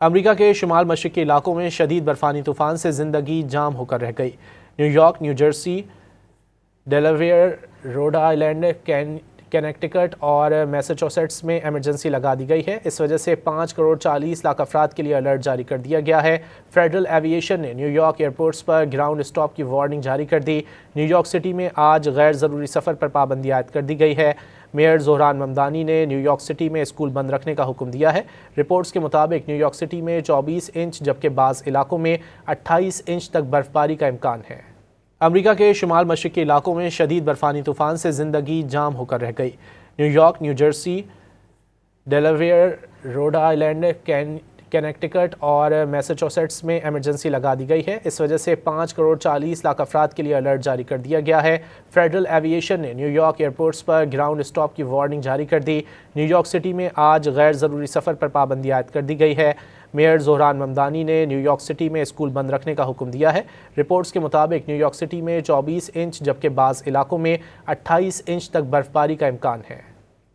امریکہ کے شمال مشرقی علاقوں میں شدید برفانی طوفان سے زندگی جام ہو کر رہ گئی۔ New York, new Jersey, Delaware, road island, Connecticut اور میساچوسیٹس میں ایمرجنسی لگا دی گئی ہے۔ اس وجہ سے 5,40,00,000 افراد کے لیے الرٹ جاری کر دیا گیا ہے۔ فیڈرل ایوی ایشن نے نیو یارک ایئرپورٹس پر گراؤنڈ اسٹاپ کی وارننگ جاری کر دی۔ نیو یارک سٹی میں آج غیر ضروری سفر پر پابندی عائد کر دی گئی ہے۔ میئر زہران ممدانی نے نیو یارک سٹی میں اسکول بند رکھنے کا حکم دیا ہے۔ رپورٹس کے مطابق نیو یارک سٹی میں 24 انچ جبکہ بعض علاقوں میں 28 انچ تک برفباری کا امکان ہے۔ امریکہ کے شمال مشرقی علاقوں میں شدید برفانی طوفان سے زندگی جام ہو کر رہ گئی۔ New York, new Jersey, Delaware, road island, Connecticut اور میساچوسیٹس میں ایمرجنسی لگا دی گئی ہے۔ اس وجہ سے 5,40,00,000 افراد کے لیے الرٹ جاری کر دیا گیا ہے۔ فیڈرل ایوی ایشن نے نیو یارک ایئرپورٹس پر گراؤنڈ اسٹاپ کی وارننگ جاری کر دی۔ نیو یارک سٹی میں آج غیر ضروری سفر پر پابندی عائد کر دی گئی ہے۔ میئر زہران ممدانی نے نیو یارک سٹی میں اسکول بند رکھنے کا حکم دیا ہے۔ رپورٹس کے مطابق نیو یارک سٹی میں 24 انچ جبکہ بعض علاقوں میں 28 انچ تک برفباری کا امکان ہے۔